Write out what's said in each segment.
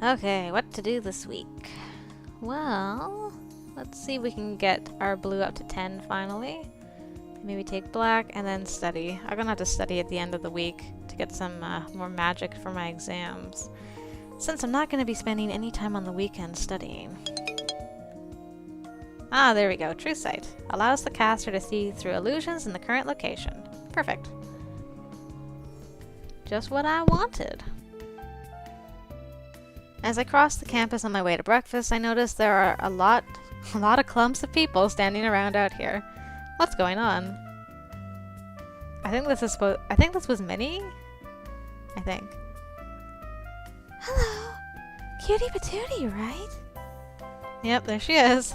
Okay, what to do this week? Well, let's see if we can get our blue up to 10 finally. Maybe take black and then study. I'm gonna have to study at the end of the week to get some more magic for my exams, since I'm not gonna be spending any time on the weekend studying. Ah, there we go. True sight. Allows the caster to see through illusions in the current location. Perfect. Just what I wanted. As I crossed the campus on my way to breakfast, I noticed there are a lot of clumps of people standing around out here. What's going on? I think this was Minnie? I think. Hello! Cutie Patootie, right? Yep, there she is.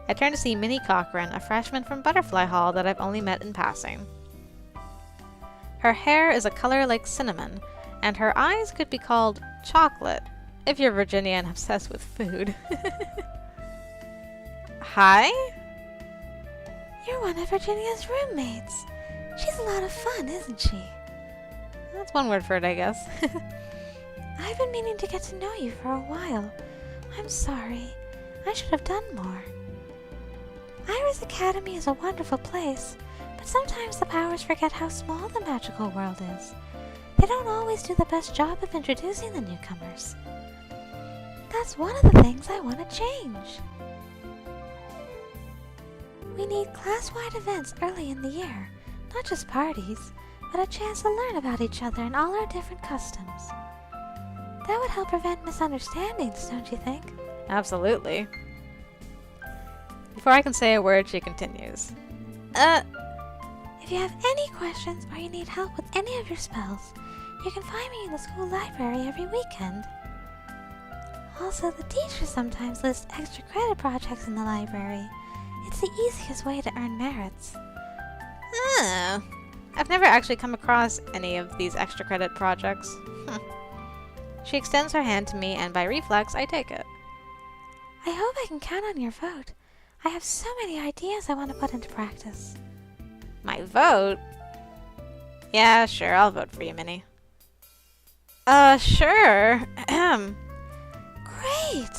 I turned to see Minnie Cochran, a freshman from Butterfly Hall that I've only met in passing. Her hair is a color like cinnamon, and her eyes could be called chocolate, if you're Virginia and obsessed with food. Hi? You're one of Virginia's roommates. She's a lot of fun, isn't she? That's one word for it, I guess. I've been meaning to get to know you for a while. I'm sorry. I should have done more. Iris Academy is a wonderful place, but sometimes the powers forget how small the magical world is. They don't always do the best job of introducing the newcomers. That's one of the things I want to change. We need class-wide events early in the year, not just parties, but a chance to learn about each other and all our different customs. That would help prevent misunderstandings, don't you think? Absolutely. Before I can say a word, she continues. If you have any questions or you need help with any of your spells, you can find me in the school library every weekend. Also, the teachers sometimes list extra credit projects in the library. It's the easiest way to earn merits. Oh. I've never actually come across any of these extra credit projects. She extends her hand to me, and by reflex, I take it. I hope I can count on your vote. I have so many ideas I want to put into practice. My vote? Yeah, sure, I'll vote for you, Minnie. Sure. Great!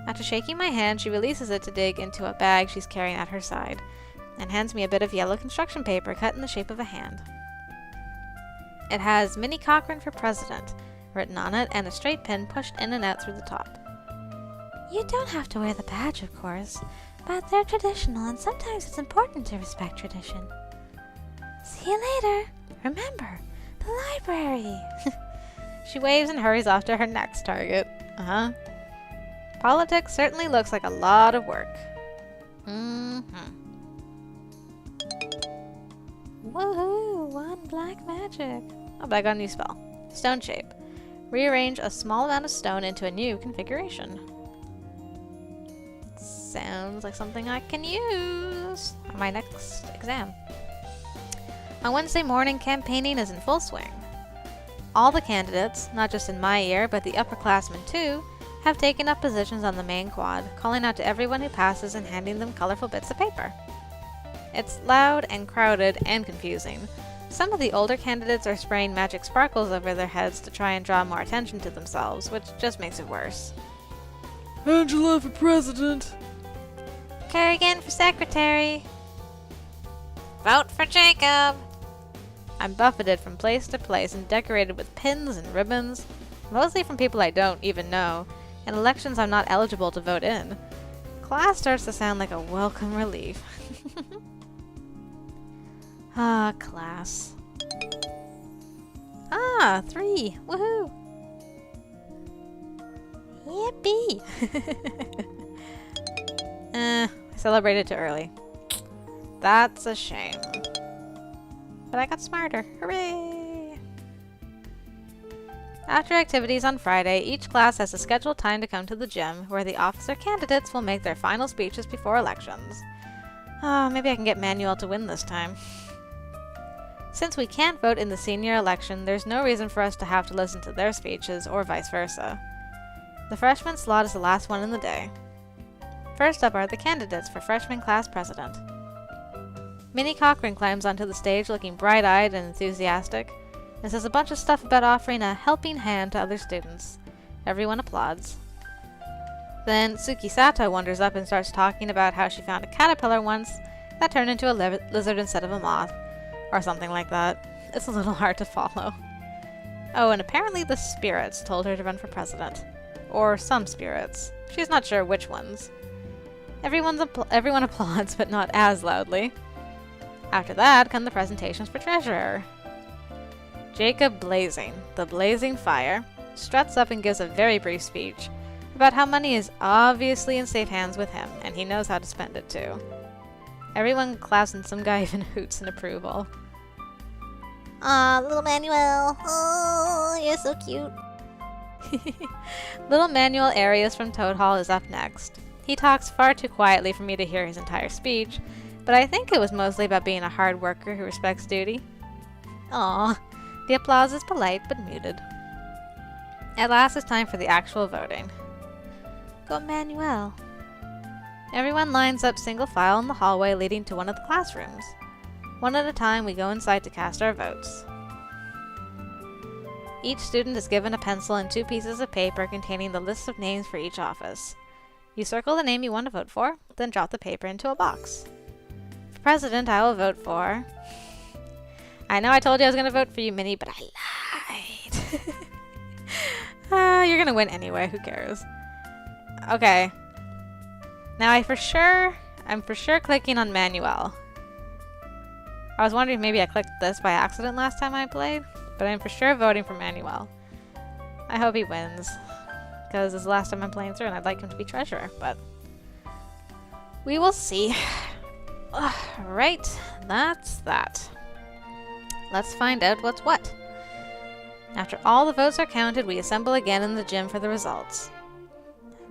After shaking my hand, she releases it to dig into a bag she's carrying at her side, and hands me a bit of yellow construction paper cut in the shape of a hand. It has Minnie Cochran for President written on it, and a straight pin pushed in and out through the top. You don't have to wear the badge, of course, but they're traditional, and sometimes it's important to respect tradition. See you later. Remember, the library. She waves and hurries off to her next target. Politics certainly looks like a lot of work. Woohoo! One black magic. Oh, but I got a new spell. Stone shape. Rearrange a small amount of stone into a new configuration. Sounds like something I can use on my next exam. On Wednesday morning, campaigning is in full swing. All the candidates, not just in my year, but the upperclassmen too, have taken up positions on the main quad, calling out to everyone who passes and handing them colorful bits of paper. It's loud and crowded and confusing. Some of the older candidates are spraying magic sparkles over their heads to try and draw more attention to themselves, which just makes it worse. Angela for president! Kerrigan for secretary! Vote for Jacob! I'm buffeted from place to place and decorated with pins and ribbons, mostly from people I don't even know, and elections I'm not eligible to vote in. Class starts to sound like a welcome relief. Ah, class. 3! Woohoo! Yippee! I celebrated too early. That's a shame. But I got smarter. Hooray! After activities on Friday, each class has a scheduled time to come to the gym, where the officer candidates will make their final speeches before elections. Oh, maybe I can get Manuel to win this time. Since we can't vote in the senior election, there's no reason for us to have to listen to their speeches, or vice versa. The freshman slot is the last one in the day. First up are the candidates for freshman class president. Minnie Cochran climbs onto the stage looking bright-eyed and enthusiastic, and says a bunch of stuff about offering a helping hand to other students. Everyone applauds. Then Tsuki Sato wanders up and starts talking about how she found a caterpillar once that turned into a lizard instead of a moth, or something like that. It's a little hard to follow. Oh, and apparently the spirits told her to run for president. Or some spirits. She's not sure which ones. Everyone applauds, but not as loudly. After that come the presentations for treasurer. Jacob Blazing, the Blazing Fire, struts up and gives a very brief speech about how money is obviously in safe hands with him, and he knows how to spend it too. Everyone claps and some guy even hoots in approval. Aw, little Manuel. Oh, you're so cute. Little Manuel Arias from Toad Hall is up next. He talks far too quietly for me to hear his entire speech, but I think it was mostly about being a hard worker who respects duty. Aw, the applause is polite but muted. At last it's time for the actual voting. Go Manuel. Everyone lines up single file in the hallway leading to one of the classrooms. One at a time, we go inside to cast our votes. Each student is given a pencil and 2 pieces of paper containing the list of names for each office. You circle the name you want to vote for, then drop the paper into a box. For president, I will vote for... I know I told you I was going to vote for you, Minnie, but I lied. You're going to win anyway, who cares? Okay. Now I'm for sure clicking on Manuel. I was wondering if maybe I clicked this by accident last time I played, but I'm for sure voting for Manuel. I hope he wins, because it's the last time I'm playing through and I'd like him to be treasurer, but we will see. Right, that's that. Let's find out what's what. After all the votes are counted, we assemble again in the gym for the results.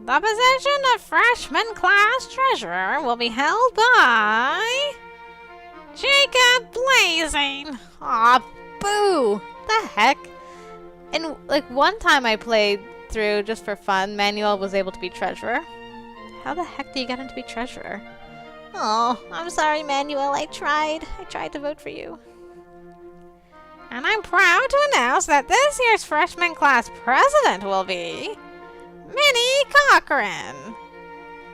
The position of freshman class treasurer will be held by... Jacob Blazing! Aw, boo! The heck? And, one time I played through just for fun, Manuel was able to be treasurer. How the heck do you get him to be treasurer? Oh, I'm sorry, Manuel. I tried to vote for you. And I'm proud to announce that this year's freshman class president will be... Minnie Cochran!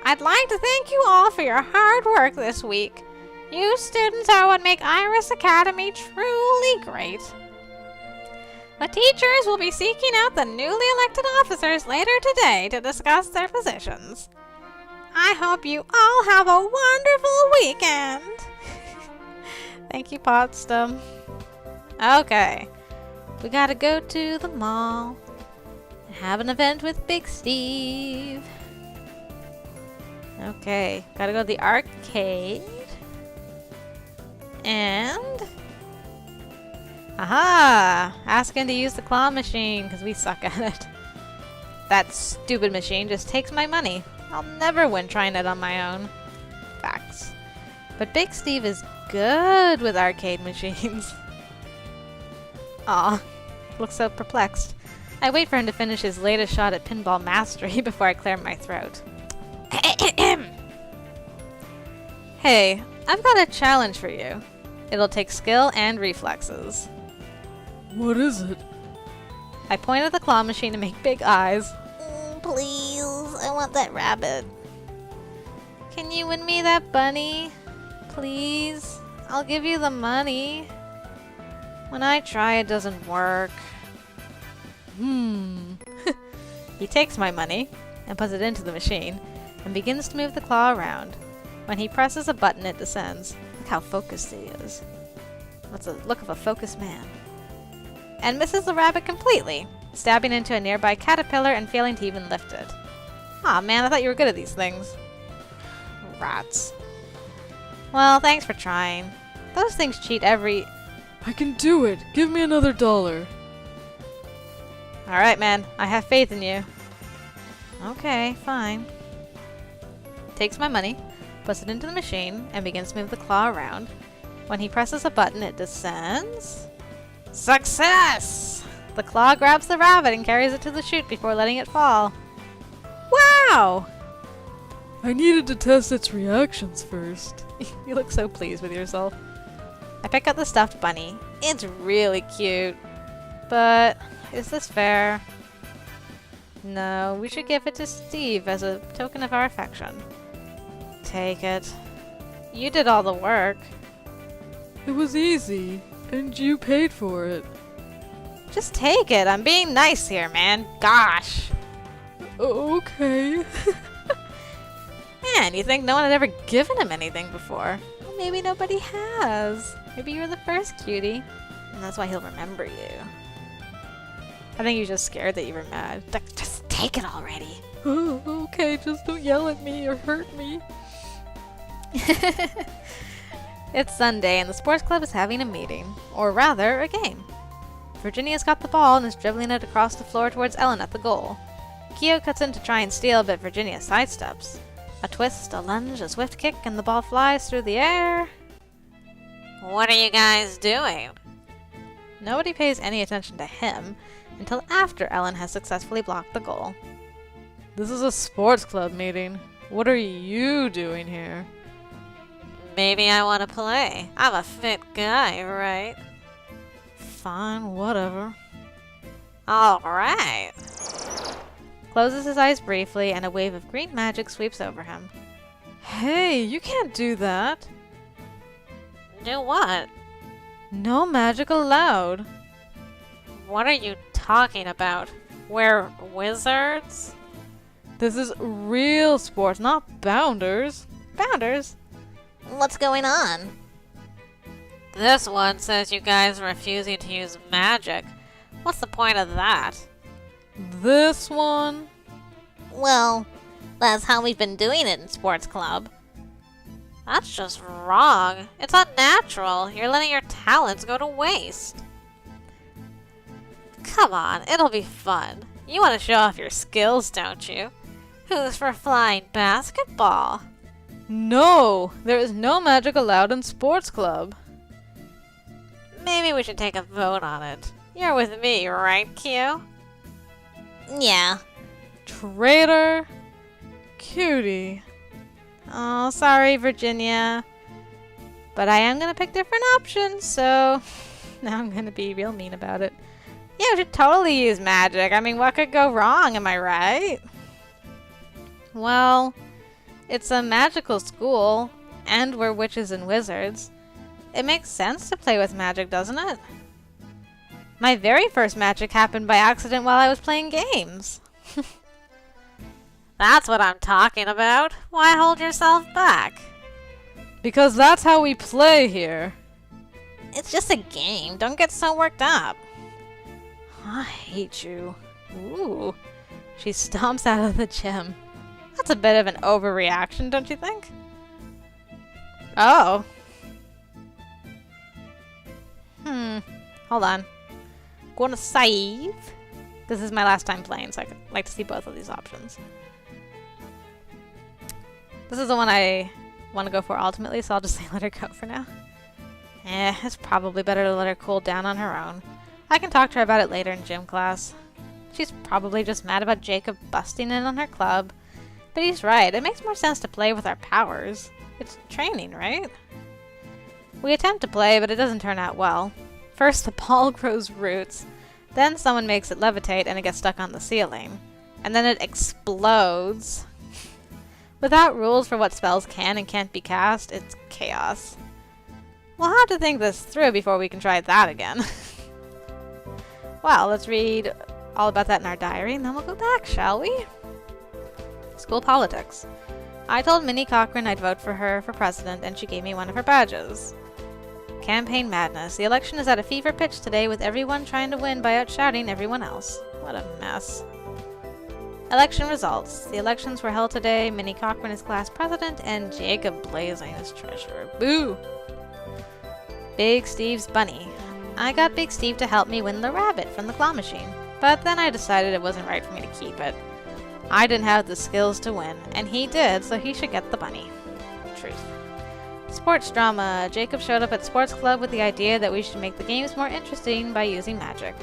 I'd like to thank you all for your hard work this week. You students are what make Iris Academy truly great. The teachers will be seeking out the newly elected officers later today to discuss their positions. I hope you all have a wonderful weekend. Thank you, Potsdam. Okay, we gotta go to the mall and have an event with Big Steve. Okay, gotta go to the arcade. And... aha! Ask him to use the claw machine, because we suck at it. That stupid machine just takes my money. I'll never win trying it on my own. Facts. But Big Steve is good with arcade machines. Aw, looks so perplexed. I wait for him to finish his latest shot at pinball mastery before I clear my throat. Hey, I've got a challenge for you. It'll take skill and reflexes. What is it? I point at the claw machine to make big eyes. Please, I want that rabbit. Can you win me that bunny? Please? I'll give you the money. When I try, it doesn't work. He takes my money and puts it into the machine and begins to move the claw around. When he presses a button, it descends. Look how focused he is. That's the look of a focused man. And misses the rabbit completely, stabbing into a nearby caterpillar and failing to even lift it. Aw man, I thought you were good at these things. Rats. Well, thanks for trying. Those things cheat every... I can do it! Give me another $1. Alright man, I have faith in you. Okay, fine. Takes my money, puts it into the machine, and begins to move the claw around. When he presses a button, it descends. Success! The claw grabs the rabbit and carries it to the chute before letting it fall. Wow! I needed to test its reactions first. You look so pleased with yourself. I pick up the stuffed bunny. It's really cute. But is this fair? No, we should give it to Steve as a token of our affection. Take it. You did all the work. It was easy, and you paid for it. Just take it. I'm being nice here, man. Gosh. Okay. Man, you think no one had ever given him anything before? Well, maybe nobody has. Maybe you were the first, Cutie. And that's why he'll remember you. I think you're just scared that you were mad. Like, just take it already. Oh, okay, just don't yell at me or hurt me. It's Sunday and the sports club is having a meeting. Or rather, a game. Virginia's got the ball and is dribbling it across the floor towards Ellen at the goal. Kyo cuts in to try and steal, but Virginia sidesteps. A twist, a lunge, a swift kick, and the ball flies through the air. What are you guys doing? Nobody pays any attention to him until after Ellen has successfully blocked the goal. This is a sports club meeting. What are you doing here? Maybe I want to play. I'm a fit guy, right? Fine, whatever. Alright. Closes his eyes briefly and a wave of green magic sweeps over him. Hey, you can't do that. Do what? No magic allowed. What are you talking about? We're wizards? This is real sports, not bounders. Bounders? What's going on? This one says you guys are refusing to use magic. What's the point of that? This one? Well, that's how we've been doing it in sports club. That's just wrong. It's unnatural. You're letting your talents go to waste. Come on, it'll be fun. You want to show off your skills, don't you? Who's for flying basketball? No, there is no magic allowed in sports club. Maybe we should take a vote on it. You're with me, right, Q? Yeah. Traitor. Cutie. Oh, sorry, Virginia. But I am going to pick different options, so now I'm going to be real mean about it. Yeah, we should totally use magic. I mean, what could go wrong, am I right? Well, it's a magical school, and we're witches and wizards. It makes sense to play with magic, doesn't it? My very first magic happened by accident while I was playing games. That's what I'm talking about. Why hold yourself back? Because that's how we play here. It's just a game. Don't get so worked up. I hate you. Ooh. She stomps out of the gym. That's a bit of an overreaction, don't you think? Oh. Hold on. Gonna save. This is my last time playing, so I could like to see both of these options. This is the one I want to go for ultimately, so I'll just say let her go for now. It's probably better to let her cool down on her own. I can talk to her about it later in gym class. She's probably just mad about Jacob busting in on her club. But he's right, it makes more sense to play with our powers. It's training, right? We attempt to play, but it doesn't turn out well. First, the ball grows roots. Then someone makes it levitate and it gets stuck on the ceiling. And then it explodes. Without rules for what spells can and can't be cast, it's chaos. We'll have to think this through before we can try that again. Well, let's read all about that in our diary, and then we'll go back, shall we? School politics. I told Minnie Cochran I'd vote for her for president, and she gave me one of her badges. Campaign madness. The election is at a fever pitch today, with everyone trying to win by outshouting everyone else. What a mess. Election results. The elections were held today. Minnie Cochran is class president, and Jacob Blazing is treasurer. Boo! Big Steve's bunny. I got Big Steve to help me win the rabbit from the claw machine, but then I decided it wasn't right for me to keep it. I didn't have the skills to win, and he did, so he should get the bunny. Truth. Sports drama. Jacob showed up at sports club with the idea that we should make the games more interesting by using magic.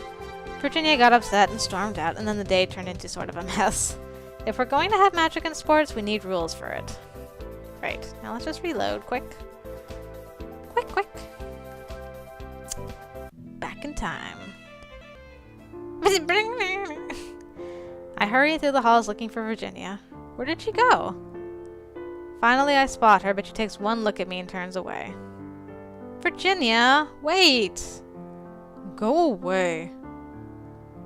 Virginia got upset and stormed out, and then the day turned into sort of a mess. If we're going to have magic in sports, we need rules for it. Right, now let's just reload quick. Quick. Back in time. I I hurry through the halls looking for Virginia. Where did she go? Finally, I spot her, but she takes one look at me and turns away. Virginia, wait! Go away.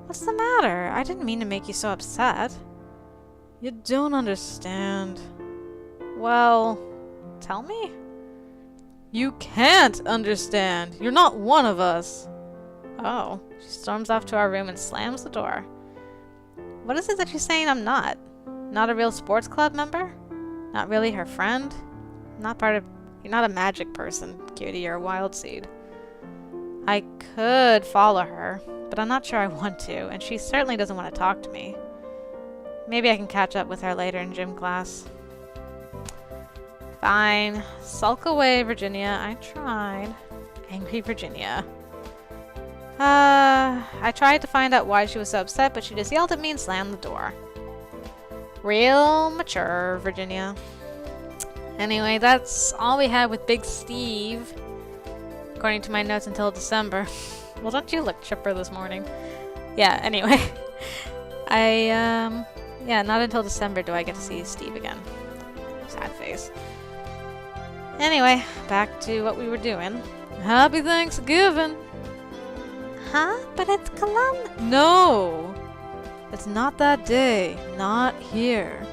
What's the matter? I didn't mean to make you so upset. You don't understand. Well, tell me? You can't understand. You're not one of us. Oh, she storms off to our room and slams the door. What is it that you're saying I'm not? Not a real sports club member? Not really her friend? You're not a magic person, Cutie, you're a wild seed. I could follow her, but I'm not sure I want to, and she certainly doesn't want to talk to me. Maybe I can catch up with her later in gym class. Fine. Sulk away, Virginia. I tried. Angry Virginia. I tried to find out why she was so upset, but she just yelled at me and slammed the door. Real mature, Virginia. Anyway, that's all we had with Big Steve. According to my notes until December. Well, don't you look chipper this morning? Yeah, anyway. Yeah, not until December do I get to see Steve again. Sad face. Anyway, back to what we were doing. Happy Thanksgiving. Huh? But it's Columbus. No. It's not that day. Not here.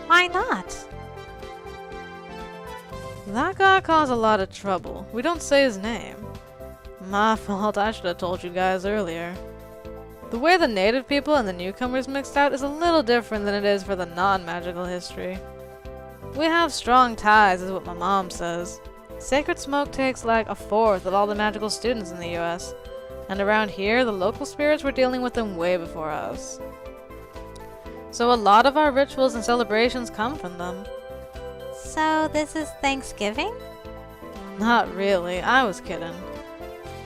Why not? That guy caused a lot of trouble. We don't say his name. My fault. I should have told you guys earlier. The way the native people and the newcomers mixed out is a little different than it is for the non-magical history. We have strong ties, is what my mom says. Sacred Smoke takes like a fourth of all the magical students in the US. And around here, the local spirits were dealing with them way before us. So a lot of our rituals and celebrations come from them. So this is Thanksgiving? Not really, I was kidding.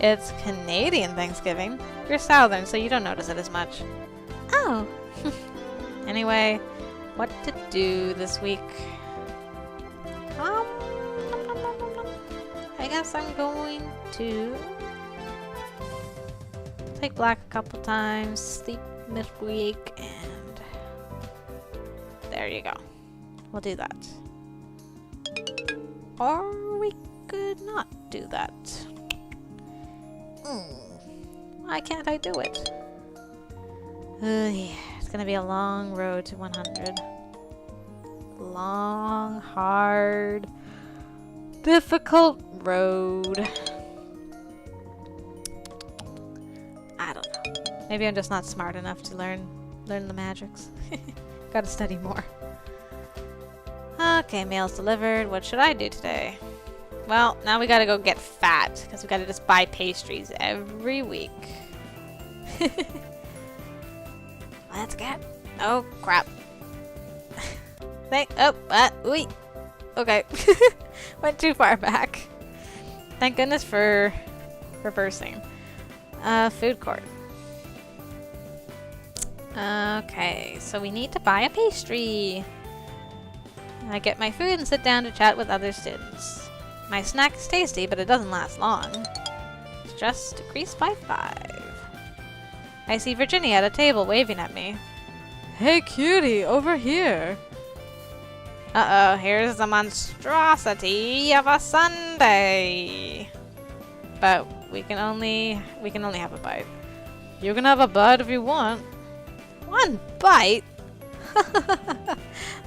It's Canadian Thanksgiving. You're Southern, so you don't notice it as much. Oh. Anyway, what to do this week? I guess I'm going to take black a couple times, sleep midweek, and there you go. We'll do that. Or we could not do that. Why can't I do it? Yeah, it's gonna be a long road to 100. Long, hard, difficult road. I don't know. Maybe I'm just not smart enough to learn the magics. Gotta study more. Okay, mail's delivered. What should I do today? Well, now we gotta go get fat, because we gotta just buy pastries every week. Let's get... Oh, crap. Wait. Okay. Went too far back. Thank goodness for reversing. Food court. Okay, so we need to buy a pastry. I get my food and sit down to chat with other students. My snack is tasty, but it doesn't last long. It's just decreased by 5. I see Virginia at a table waving at me. Hey, Cutie, over here. Uh-oh, here's the monstrosity of a sundae. But we can only have a bite. You can have a bite if you want. 1 bite?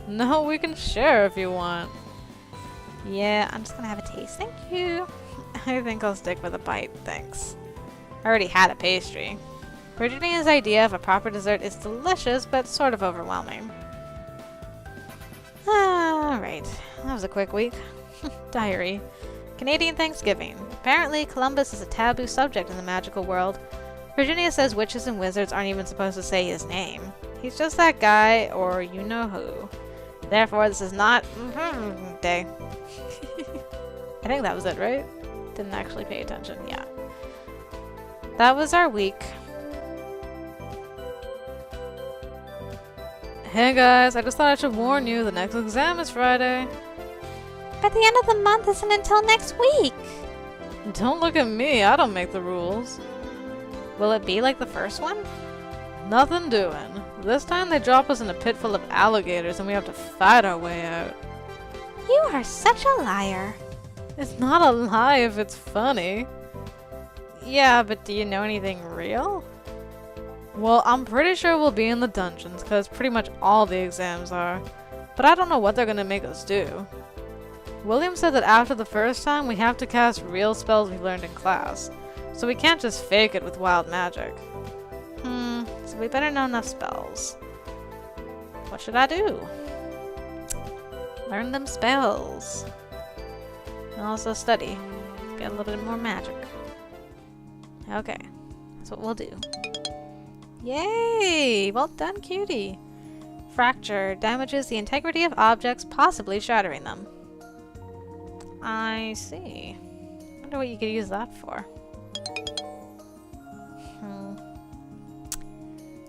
No, we can share if you want. Yeah, I'm just gonna have a taste. Thank you. I think I'll stick with a bite, thanks. I already had a pastry. Virginia's idea of a proper dessert is delicious, but sort of overwhelming. Alright, that was a quick week. Diary. Canadian Thanksgiving. Apparently, Columbus is a taboo subject in the magical world. Virginia says witches and wizards aren't even supposed to say his name. He's just that guy, or you know who. Therefore, this is not day. I think that was it, right? Didn't actually pay attention. Yeah. That was our week. Hey guys, I just thought I should warn you, the next exam is Friday. But the end of the month isn't until next week. Don't look at me, I don't make the rules. Will it be like the first one? Nothing doing. This time they drop us in a pit full of alligators and we have to fight our way out. You are such a liar. It's not a lie if it's funny. Yeah, but do you know anything real? Well, I'm pretty sure we'll be in the dungeons, because pretty much all the exams are. But I don't know what they're gonna make us do. William said that after the first time, we have to cast real spells we learned in class. So we can't just fake it with wild magic. So we better know enough spells. What should I do? Learn them spells. And also study. Get a little bit more magic. Okay, that's what we'll do. Yay! Well done, Cutie! Fracture damages the integrity of objects, possibly shattering them. I see. Wonder what you could use that for.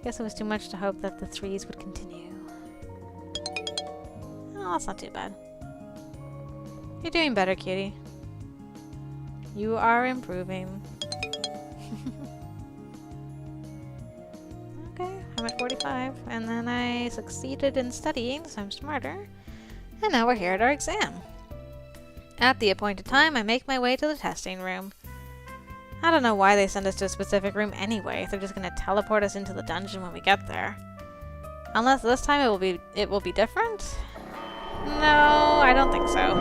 Guess it was too much to hope that the threes would continue. Oh, that's not too bad. You're doing better, Cutie. You are improving. Okay, I'm at 45, and then I succeeded in studying, so I'm smarter. And now we're here at our exam. At the appointed time, I make my way to the testing room. I don't know why they send us to a specific room anyway, if they're just gonna teleport us into the dungeon when we get there. Unless this time it will be different? No, I don't think so.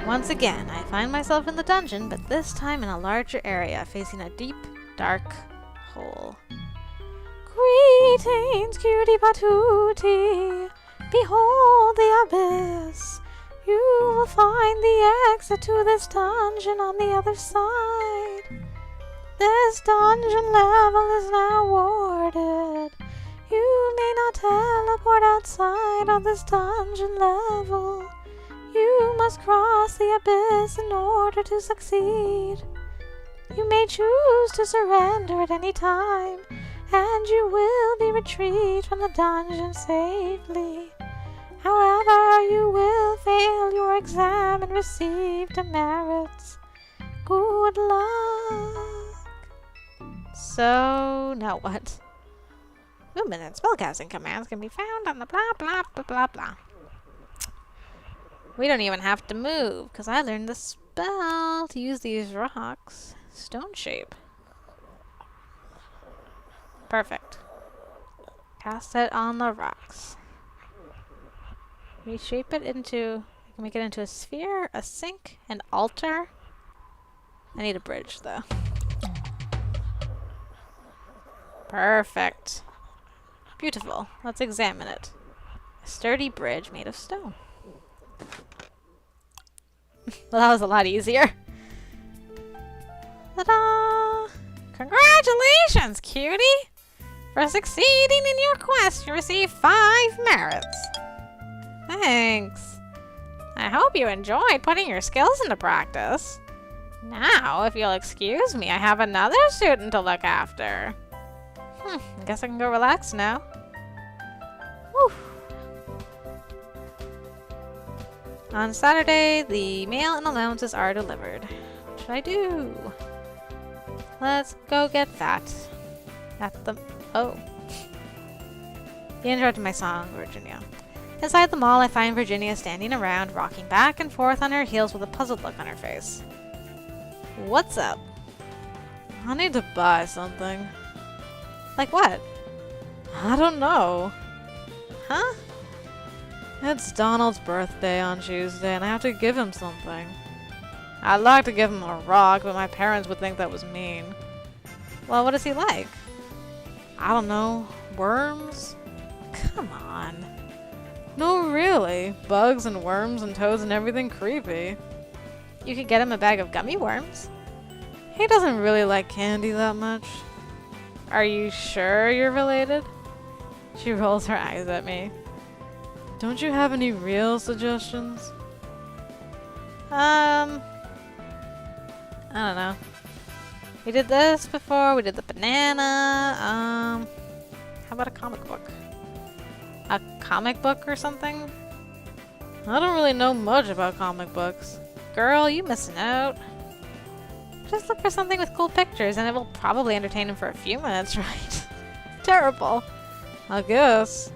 Once again, I find myself in the dungeon, but this time in a larger area, facing a deep, dark hole. Greetings, cutie patootie. Behold the abyss. You will find the exit to this dungeon on the other side. This dungeon level is now warded. You may not teleport outside of this dungeon level. You must cross the abyss in order to succeed. You may choose to surrender at any time, and you will be retrieved from the dungeon safely. However, you will fail your exam and receive demerits. Good luck. So, now what? Movement and spellcasting commands can be found on the blah blah blah blah blah. We don't even have to move, because I learned the spell to use these rocks. Stone shape. Perfect. Cast it on the rocks. Reshape it into... I can make it into a sphere, a sink, an altar. I need a bridge, though. Perfect. Beautiful. Let's examine it. A sturdy bridge made of stone. Well, that was a lot easier. Ta-da! Congratulations, Cutie! For succeeding in your quest, you receive 5 merits. Thanks. I hope you enjoyed putting your skills into practice. Now, if you'll excuse me, I have another student to look after. I guess I can go relax now. Whew. On Saturday, the mail and allowances are delivered. What should I do? Let's go get fat. At the... Oh. You interrupted my song, Virginia. Inside the mall, I find Virginia standing around, rocking back and forth on her heels with a puzzled look on her face. What's up? I need to buy something. Like what? I don't know. Huh? It's Donald's birthday on Tuesday, and I have to give him something. I'd like to give him a rock, but my parents would think that was mean. Well, what is he like? I don't know. Worms? Come on. No, really. Bugs and worms and toads and everything creepy. You could get him a bag of gummy worms. He doesn't really like candy that much. Are you sure you're related? She rolls her eyes at me. Don't you have any real suggestions? I don't know. We did this before, we did the banana, how about a comic book? A comic book or something? I don't really know much about comic books. Girl, you missing out. Just look for something with cool pictures and it will probably entertain him for a few minutes, right? Terrible. I guess.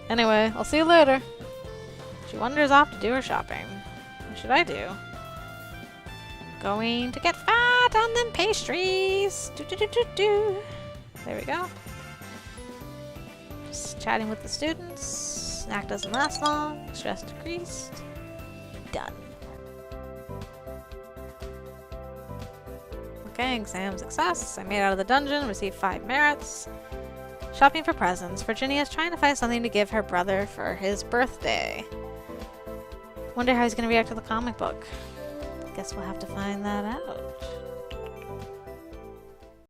Anyway, I'll see you later. She wanders off to do her shopping. What should I do? Going to get fat on them pastries. Do. There we go. Just chatting with the students. Snack doesn't last long. Stress decreased. Done. Okay, exam success. I made it out of the dungeon, received 5 merits. Shopping for presents. Virginia is trying to find something to give her brother for his birthday. Wonder how he's gonna react to the comic book. Guess we'll have to find that out.